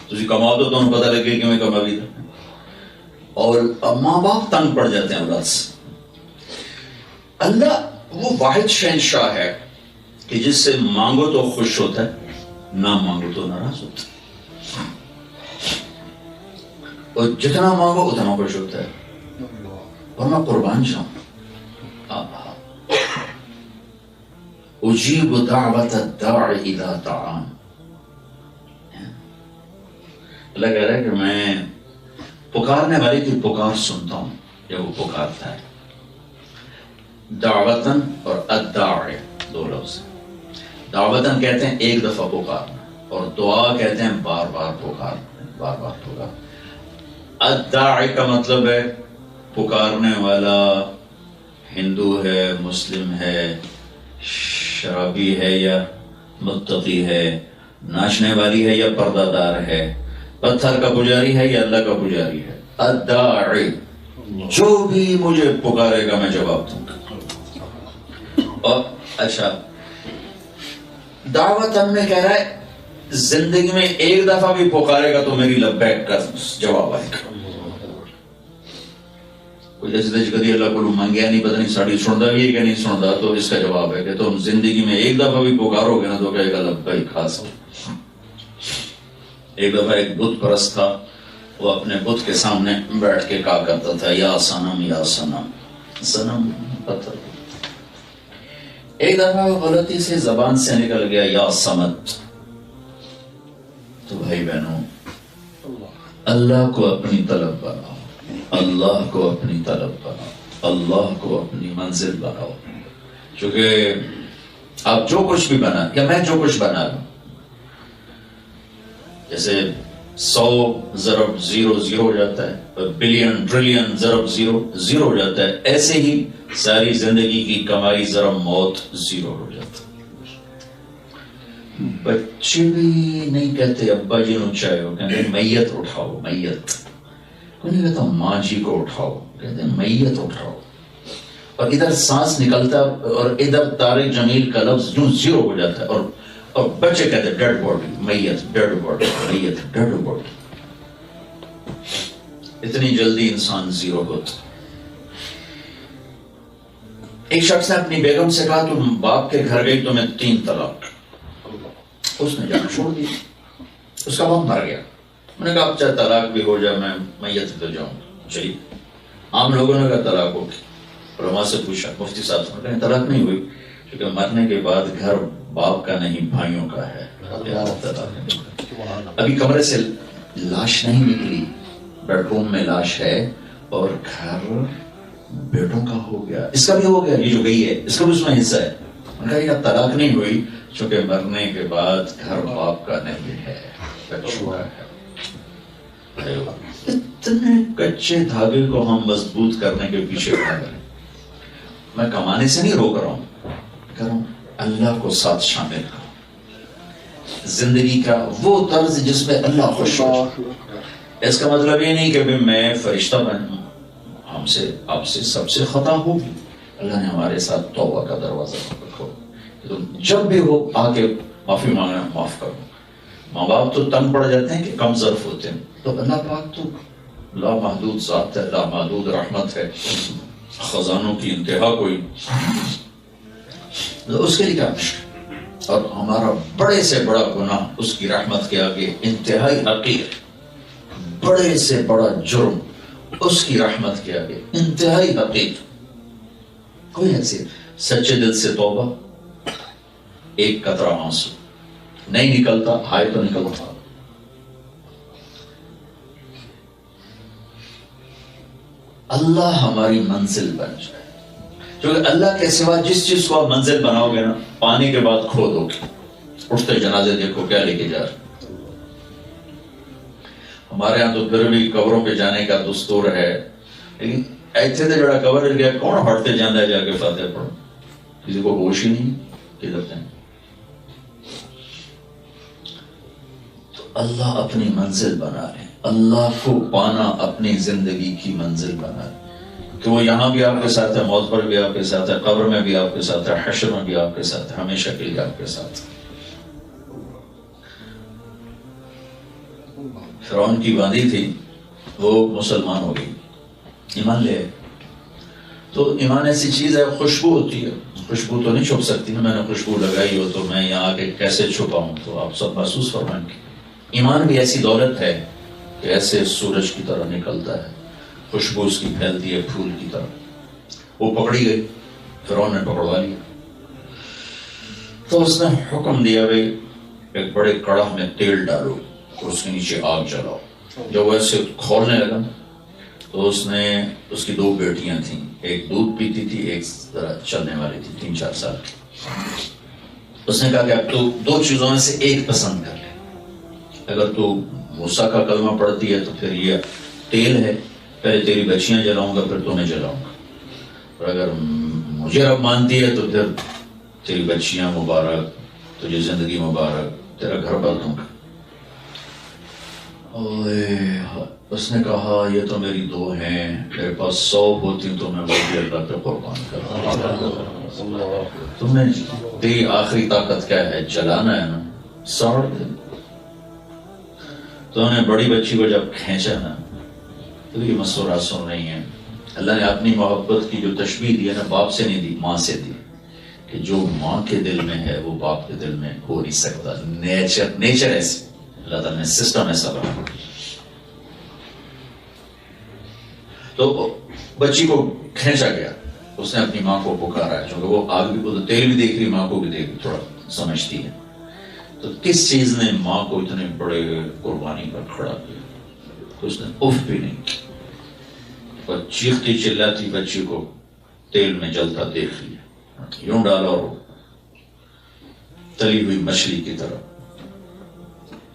تسی کماؤ تو تمہیں پتہ لگے کہ میں کما بھی تھا. اور اب ماں باپ تنگ پڑ جاتے ہیں اولاد سے. اللہ وہ واحد شہنشاہ ہے کہ جس سے مانگو تو خوش ہوتا ہے، نہ مانگو تو ناراض ہوتا ہے. اور جتنا مانگو اتنا خوش ہوتا ہے. اور میں قربان جاؤں، اجیب دعوت الداع اذا دعان. اللہ کہہ رہا ہے کہ میں پکارنے والے کی پکار سنتا ہوں جب وہ پکارتا ہے. دعوتن اور الداع دو لفظ. دعوتن کہتے ہیں ایک دفعہ پکارنا، اور دعا کہتے ہیں بار بار پکارنا. الداع کا مطلب ہے پکارنے والا ہندو ہے، مسلم ہے، شرابی ہے یا متقی ہے، ناچنے والی ہے یا پردہ دار ہے، پتھر کا پجاری ہے یا اللہ کا پجاری ہے. الداعی جو بھی مجھے پکارے گا میں جواب دوں گا. اور اچھا دعوت ہم میں کہہ رہا ہے زندگی میں ایک دفعہ بھی پکارے گا تو میری لبیک کا جواب آئے گا. کوئی جیسے کدی اللہ کو مانگیا نہیں، پتہ نہیں ساڑی سنتا بھی ہے کہ نہیں سنتا، تو اس کا جواب ہے کہ تم زندگی میں ایک دفعہ بھی پکارو گے نا تو کہے گا لبیک. خاص ایک دفعہ ایک بت پرست تھا، وہ اپنے بت کے سامنے بیٹھ کے کہا کرتا تھا یا سنم یا سنم، سنم پتھر. ایک دفعہ وہ غلطی سے زبان سے نکل گیا یا سمت. تو بھائی بہنوں، اللہ کو اپنی طلب بناؤ، اللہ کو اپنی طلب بناؤ، اللہ کو اپنی منزل بناؤ. چونکہ آپ جو کچھ بھی بنا یا میں جو کچھ بنا لوں، جیسے 100 ضرب 0 0 ہو جاتا ہے، بلین ٹریلین ضرب 0 0 ہو جاتا ہے، ایسے ہی ساری زندگی کی کمائی ضرب موت 0 ہو جاتا ہے. بچے بھی نہیں کہتے ابا جی نو چاہے ہو، کہتے ہیں میت اٹھاؤ، میت. کوئی نہیں کہتا ماں جی کو اٹھاؤ، کہتے ہیں میت اٹھاؤ. اور ادھر سانس نکلتا اور ادھر طارق جمیل کا لفظ جو 0 ہو جاتا ہے، اور بچے کہتے ہیں ڈیڈ باڈی، میت ڈیڈ باڈی، میت ڈیڈ باڈی. اتنی جلدی انسان 0 ہوتا. ایک شخص نے اپنی بیگم سے کہا تم باپ کے گھر گئی تو میں 3 طلاق. اس نے جانا چھوڑ دیا، اس کا باپ مر گیا. میں نے کہا اب چاہے طلاق بھی ہو جائے میں میت تو جاؤں. چلیے عام لوگوں نے کہا طلاق ہوگی. علماء سے پوچھا، مفتی صاحب نے کہا طلاق نہیں ہوئی، کیونکہ مرنے کے بعد گھر باپ کا نہیں بھائیوں کا ہے. ابھی کمرے سے لاش نہیں نکلی، بیڈ روم میں لاش ہے، اور گھر بیٹوں کا ہو گیا، اس کا بھی ہو گیا، یہ جو گئی ہے اس کا بھی اس میں حصہ ہے. میں نے کہا یہ طلاق نہیں ہوئی چونکہ مرنے کے بعد گھر باپ کا نہیں ہے، بچوں کا ہے. اتنے کچے دھاگے کو ہم مضبوط کرنے کے پیچھے بھاگ رہے ہیں. میں کمانے سے نہیں روک رہا ہوں، کروں اللہ کو ساتھ شامل کروں. زندگی کا وہ طرز جس میں اللہ خوش ہو. اس کا مطلب یہ نہیں کہ میں فرشتہ بنوں، ہم سے آپ سے سب سے خطا ہوگی. اللہ نے ہمارے ساتھ توبہ کا دروازہ کھولا. تو جب بھی ہو آ کے معافی مانگنا، معاف کرو. ماں باپ تو تنگ پڑ جاتے ہیں کہ کم ظرف ہوتے ہیں، تو اللہ پاک تو لامحدود ذات ہے، لامحدود رحمت ہے، خزانوں کی انتہا کوئی. تو اس کے لیے کیا مشکل؟ اور ہمارا بڑے سے بڑا گناہ اس کی رحمت کے آگے انتہائی حقیر، بڑے سے بڑا جرم اس کی رحمت کے آگے انتہائی حقیر. کوئی حیثیت. سچے دل سے توبہ, ایک قطرہ آنسو نہیں نکلتا, ہائے تو نکلتا. اللہ ہماری منزل بن جائے. کیونکہ اللہ کے سوا جس چیز کو آپ منزل بناؤ گے نا, پانی کے بعد کھو دو گے. اٹھتے جنازے دیکھو کیا لے کے جا رہے. ہمارے یہاں تو پھر بھی قبروں پہ جانے کا دستور ہے, لیکن ایسے تو جڑا قبر گیا کون ہٹتے جانا ہے جا کے فاتحہ پڑھو, کسی کو ہوش ہی نہیں کدھر جائیں. تو اللہ اپنی منزل بنا لے, اللہ کو پانا اپنی زندگی کی منزل بنا لے, کہ وہ یہاں بھی آپ کے ساتھ ہے, موت پر بھی آپ کے ساتھ ہے, قبر میں بھی آپ کے ساتھ ہے, حشر میں بھی آپ کے ساتھ ہے, ہمیشہ کے لیے آپ کے ساتھ ہے. فرعون کی باندھی تھی, وہ مسلمان ہو گئی, ایمان لے. تو ایمان ایسی چیز ہے, خوشبو ہوتی ہے, خوشبو تو نہیں چھپ سکتی. میں نے خوشبو لگائی ہو تو میں یہاں آ کے کیسے چھپاؤں, تو آپ سب محسوس فرمائیں گے. ایمان بھی ایسی دولت ہے کہ ایسے سورج کی طرح نکلتا ہے, خوشبو اس کی پھیلتی ہے پھول کی طرح. وہ پکڑی گئی, فرعون نے پکڑوا لیا. تو اس نے حکم دیا بھائی ایک بڑے کڑاہ میں تیل ڈالو اور اس کے نیچے آگ جلاؤ. جب وہ ایسے کھولنے لگا تو اس نے, اس کی 2 بیٹیاں تھیں, ایک دودھ پیتی تھی, ایک ذرا چلنے والی تھی 3-4 سال کی. اس نے کہا کہ اب تو 2 چیزوں میں سے ایک پسند کر لے. اگر تو موسیٰ کا کلمہ پڑھتی ہے تو پھر یہ تیل ہے, پہلے تیری بچیاں جلاؤں گا پھر تمہیں جلاؤں گا, اور اگر مجھے رب مانتی ہے تو پھر تیری بچیاں مبارک, تجھے زندگی مبارک, تیرا گھر بھر دوں گا. اس نے کہا یہ تو میری 2 ہیں, میرے پاس 100 ہوتی تو میں وہ بھی اللہ پہ قربان کرتا. تمہیں تیری آخری طاقت کیا ہے, جلانا ہے نا, ساڑ دے. تو انہیں بڑی بچی کو جب کھینچا نا تو یہ مسورہ سن رہی ہیں. اللہ نے اپنی محبت کی جو تشبیہ دی ہے نا, باپ سے نہیں دی, ماں سے دی, کہ جو ماں کے دل میں ہے وہ باپ کے دل میں ہو نہیں سکتا. نیچر ایسے, اللہ تعالیٰ نے سسٹم ایسا بنا. تو بچی کو کھینچا گیا, اس نے اپنی ماں کو پکارا, چونکہ وہ آگ بھی, تیل بھی دیکھ رہی, ماں کو بھی دیکھ رہی, تھوڑا سمجھتی ہے. تو کس چیز نے ماں کو اتنے بڑے قربانی پر کھڑا کیا؟ تو اس نے اف بھی نہیں کی, اور چیختی چلاتی بچی کو تیل میں جلتا دیکھ لیا, یوں ڈالا اور تلی ہوئی مچھلی کی طرح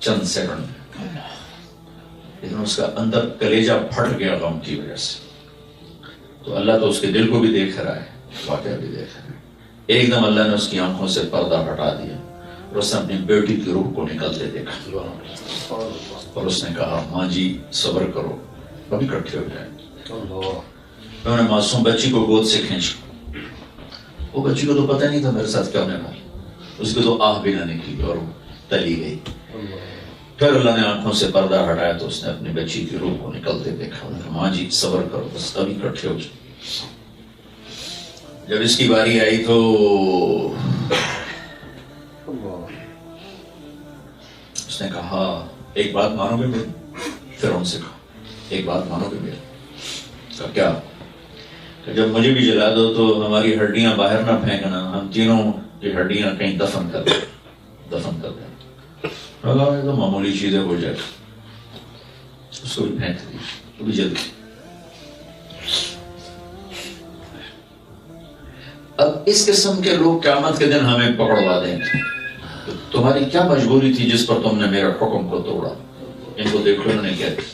چند سیکنڈ, لیکن اس کا اندر کلیجہ پھٹ گیا غم کی وجہ سے. تو اللہ تو اس کے دل کو بھی دیکھ رہا ہے, واقعہ بھی دیکھ رہا ہے. ایک دم اللہ نے اس کی آنکھوں سے پردہ ہٹا دیا اور اس نے اپنی بیٹی کی روح کو نکلتے دیکھا, اور اس نے کہا ماں جی صبر کرو, ابھی اکٹھے ہو جائیں. میں نے معصوم بچی کو گود سے کھینچا. وہ بچی کو تو پتہ نہیں تھا میرے ساتھ کیا ہونے والا, اس کو تو آہ بھی نہ نکلی اور تلی گئی. پھر اللہ نے آنکھوں سے پردہ ہٹایا تو اس نے اپنی بچی کی روح کو نکلتے دیکھا. ماں جی صبر کرو, بس ابھی اکٹھے ہو جائیں. جب اس کی باری آئی تو اس نے کہا ایک بات مانو گے میری؟ فرعون سے کہا ایک بات مانو گے میری؟ کہا کیا؟ کہ جب مجھے بھی جلا دو تو ہماری ہڈیاں باہر نہ پھینکنا, ہم تینوں کی ہڈیاں کہیں دفن کر دیں. یہ تو معمولی چیزیں ہو جائے, اس کو بھی پھینک دی, وہ بھی جل گئی. اب اس قسم کے لوگ قیامت کے دن ہمیں پکڑوا دیں گے. تمہاری کیا مجبوری تھی جس پر تم نے میرے حکم کو توڑا؟ ان کو دیکھو انہوں نے کیا کیا.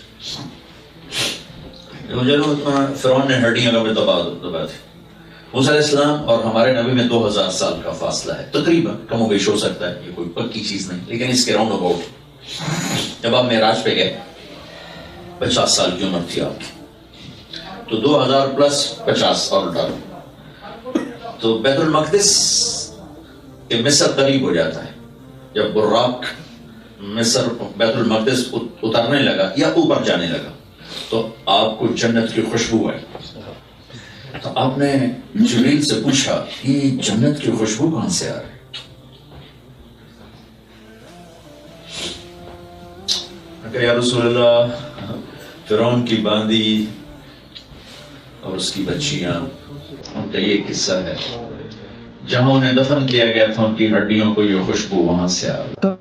فرعون نے ہڈیاں کا دبا تھی. موسیٰ علیہ السلام اور ہمارے نبی میں 2000 سال کا فاصلہ ہے تقریباً, کم و بیش ہو سکتا ہے, یہ کوئی پکی چیز نہیں, لیکن اس کے راؤنڈ اباؤٹ. جب آپ معراج پہ گئے 50 سال کی عمر تھی آپ کی, تو 2000 پلس 50 اور ڈالو تو بیت المقدس کے مصر قریب ہو جاتا ہے. جب براق مصر بیت المقدس اترنے لگا یا اوپر جانے لگا تو آپ کو جنت کی خوشبو آئی. تو آپ نے جبریل سے پوچھا یہ جنت کی خوشبو کہاں سے آ رہی؟ کہ یا رسول اللہ فرعون کی باندی اور اس کی بچیاں، ان کا یہ قصہ ہے، جہاں انہیں دفن کیا گیا تھا ان کی ہڈیوں کو یہ خوشبو وہاں سے آ گئی۔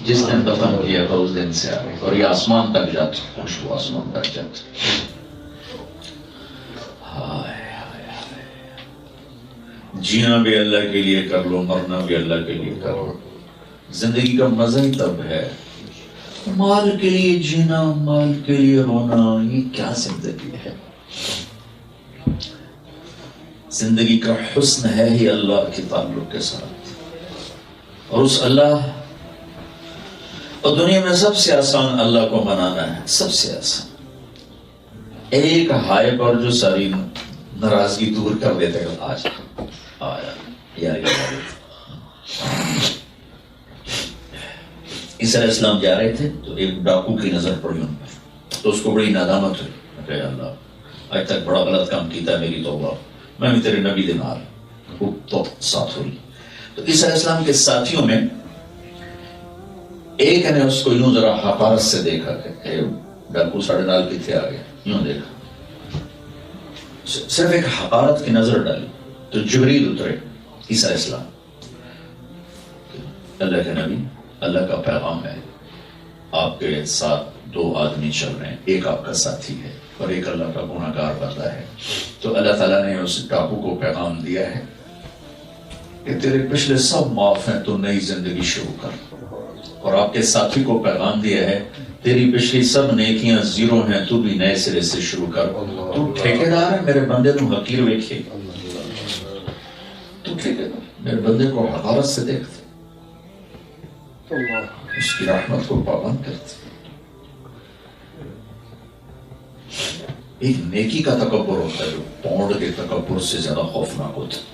جس دن دفن کیا تھا اس دن سے آ گئی، اور یہ آسمان تک جاتی، خوشبو آسمان تک جاتی۔ جینا بھی اللہ کے لیے کر لو، مرنا بھی اللہ کے لیے کر لو۔ زندگی کا مزہ ہی تب ہے، مال کے لیے جینا، مال کے لیے رونا، یہ کیا زندگی ہے؟ زندگی کا حسن ہے ہی اللہ کے تعلق کے ساتھ، اور اس اللہ، اور دنیا میں سب سے آسان اللہ کو منانا ہے، سب سے آسان۔ ایک ہائے پر جو ساری ناراضگی دور کر دیتے ہیں، آج آیا یار عیسیٰ علیہ السلام جا رہے تھے تو ایک ڈاکو کی نظر پڑی ان پر، تو اس کو بڑی ندامت ہوئی کہ اللہ آج تک بڑا غلط کام کیتا، میری توبہ، میں بھی تیرے نبی دے نال وہ تو ساتھ ہوئی۔ تو عیسیٰ علیہ السلام کے ساتھیوں میں ایک نے اس کو یوں ذرا حقارت سے دیکھا کہ ڈاکو ساڑھے نال کتنے آ گیا، یوں دیکھا، صرف ایک حقارت کی نظر ڈالی۔ تو جبریل اترے، عیسیٰ علیہ السلام، اللہ کے نبی، اللہ کا پیغام ہے، آپ کے ساتھ دو آدمی چل رہے ہیں، ایک آپ کا ساتھی ہے اور ایک اللہ کا گناہگار بندہ ہے۔ تو اللہ تعالیٰ نے اس ڈاکو کو پیغام دیا ہے کہ تیرے پچھلے سب معاف ہیں، تو نئی زندگی شروع کر۔ اور آپ کے ساتھی کو پیغام دیا ہے تیری پچھلی سب نیکیاں زیرو ہیں، تو بھی نئے سرے سے شروع کر۔ تو ٹھیکیدار ہے، میرے بندے تو حقیر ویکھے، تو ٹھیکیدار میرے بندے کو حقارت سے دیکھتے، اس کی رحمت کو پابند کرتے۔ ایک نیکی کا تکبر ہوتا ہے جو پونڈ کے تکبر سے زیادہ خوفناک ہوتا ہے۔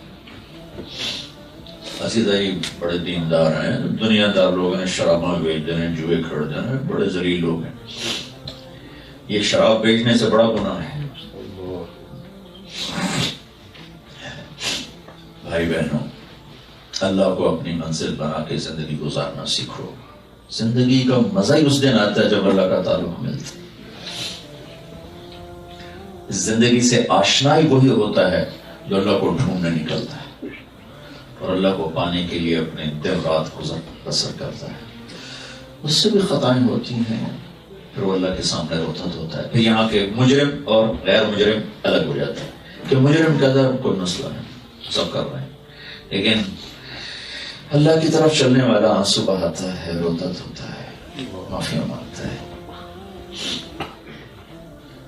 اسی طرح بڑے دیندار ہیں، دنیا دار لوگ ہیں، شراباں بیچ دینے، جوئے کھیڑ دینے، بڑے ذلیل لوگ ہیں۔ یہ شراب بیچنے سے بڑا گناہ ہے۔ بھائی بہنوں، اللہ کو اپنی منزل بنا کے زندگی گزارنا سیکھو۔ زندگی کا مزہ ہی اس دن آتا ہے جب اللہ کا تعلق ملتا ہے۔ زندگی سے آشنائی وہی ہوتا ہے جو اللہ کو ڈھونڈنے نکلتا ہے اور اللہ کو پانے کے لیے اپنے دن رات بسر کرتا ہے۔ اس سے بھی خطائیں ہوتی ہیں، پھر وہ اللہ کے سامنے روتا دھوتا ہے۔ پھر یہاں کے مجرم اور غیر مجرم الگ ہو جاتے ہیں کہ مجرم کا در کوئی مسئلہ نہیں، سب کر رہے ہیں، لیکن اللہ کی طرف چلنے والا آنسو بہاتا ہے، روتا دھوتا ہے، معافیاں مانگتا ہے۔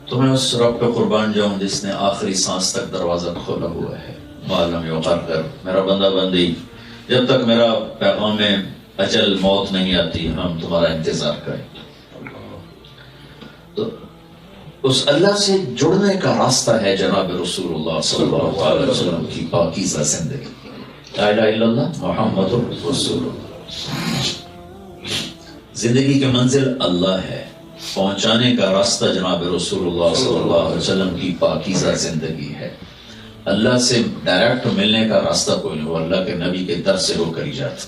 تو میں اس رب پہ قربان جاؤں جس نے آخری سانس تک دروازہ کھولا ہوا ہے۔ معلوم یقرر، میرا بندہ بندی، جب تک میرا پیغام اجل موت نہیں آتی ہم تمہارا انتظار کریں۔ تو اس اللہ سے جڑنے کا راستہ ہے جناب رسول اللہ صلی اللہ علیہ وسلم کی پاکیزہ زندگی، لا الہ الا اللہ محمد رسول اللہ۔ زندگی کی منزل اللہ ہے، پہنچانے کا راستہ جناب رسول اللہ صلی اللہ علیہ وسلم کی پاکیزہ زندگی ہے۔ اللہ سے ڈائریکٹ ملنے کا راستہ کوئی نہیں، وہ اللہ کے نبی کے در سے ہو کر ہی جاتا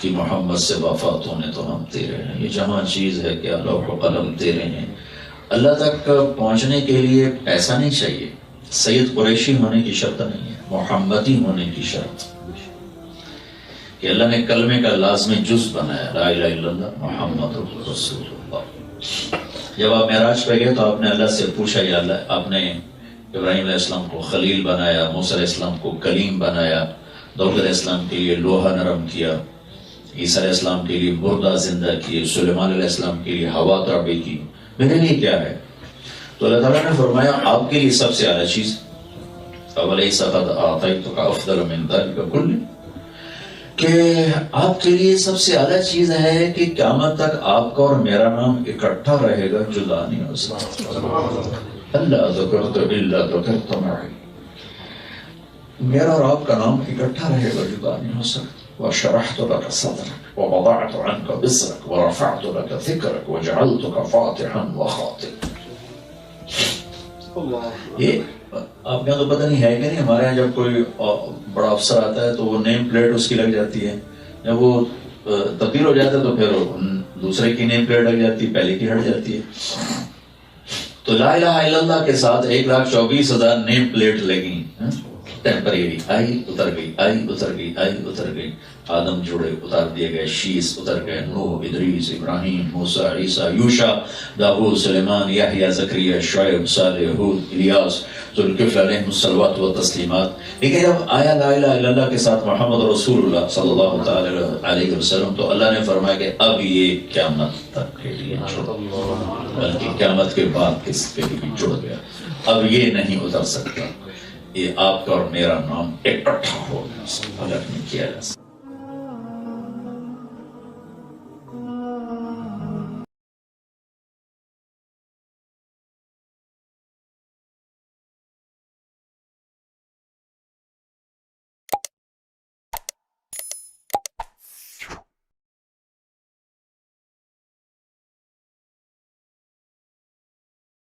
کہ محمد سے وفات ہونے تو ہم تیرے ہیں۔ یہ جہاں چیز ہے کہ لوح و قلم تیرے ہیں۔ اللہ تک پہنچنے کے لیے پیسہ نہیں چاہیے، سید قریشی ہونے کی شرط نہیں ہے، محمدی ہونے کی شرط، کہ اللہ نے کلمے کا لازمی جز بنایا، لا الہ الا اللہ محمد رسول اللہ۔ جب آپ معراج پہ گئے تو آپ نے اللہ سے پوچھا، یا اللہ آپ نے ابراہیم علیہ السلام کو خلیل بنایا، موسیٰ علیہ السلام کو کلیم بنایا، داؤد علیہ السلام کے لیے لوہا نرم کیا، عیسیٰ علیہ السلام کے لیے مردہ زندہ کیے، سلیمان علیہ السلام کے لیے ہوا تابع کی، میرے لیے کیا ہے؟ تو اللہ تعالیٰ نے فرمایا آپ کے لیے سب سے اعلیٰ چیز اَوَلَيْسَ قَدْ أَعْطَيْتُكَ أَفْضَلَ مِنْ ذَلِكَ كُلِّهِ، کہ آپ کے لیے سب سے اعلیٰ چیز ہے کہ قیامت تک آپ کا اور میرا نام اکٹھا رہے گا، جدا نہیں ہو سکتا۔ اللہ ذکرت الا ذکرت معی، میرا اور آپ کا نام اکٹھا رہے گا، جدا نہیں ہو سکتا۔ وشرحت لك صدرك ووضعت عنك وزرك ورفعت لك ذكرك وجعلتك فاتحا وخاطبا۔ یہ آپ کے یہاں تو پتہ نہیں ہے کہ نہیں، ہمارے یہاں جب کوئی بڑا افسر آتا ہے تو وہ نیم پلیٹ اس کی لگ جاتی ہے، جب وہ تبدیل ہو جاتا ہے تو پھر دوسرے کی نیم پلیٹ لگ جاتی ہے، پہلے کی ہٹ جاتی ہے۔ تو لا الہ الا اللہ کے ساتھ 1,24,000 نیم پلیٹ لگی، ٹیمپریری، آئی اتر گئی، آئی اتر گئی، آئی اتر گئی، آدم جوڑے اتار دیے گئے، شیس اتر گئے، نوح، ادریس، ابراہیم، موسیٰ، عیسیٰ، یوشع، داؤد، سلیمان، یحییٰ، زکریا، شعیب، صالح، ہود، الیاس، ذوالکفل علیہم الصلوات والتسلیمات۔ لیکن جب آیا لا الہ الا اللہ کے ساتھ محمد رسول اللہ صلی اللہ تعالی علیہ وسلم تو اللہ نے فرمایا کہ اب یہ قیامت تک کے لیے چھوڑ، بلکہ قیامت کے بعد کس کے لیے جڑ گیا، اب یہ نہیں اتر سکتا، یہ آپ کا اور میرا نام اکٹھا ہو گیا، الگ نہیں کیا جا سکتا۔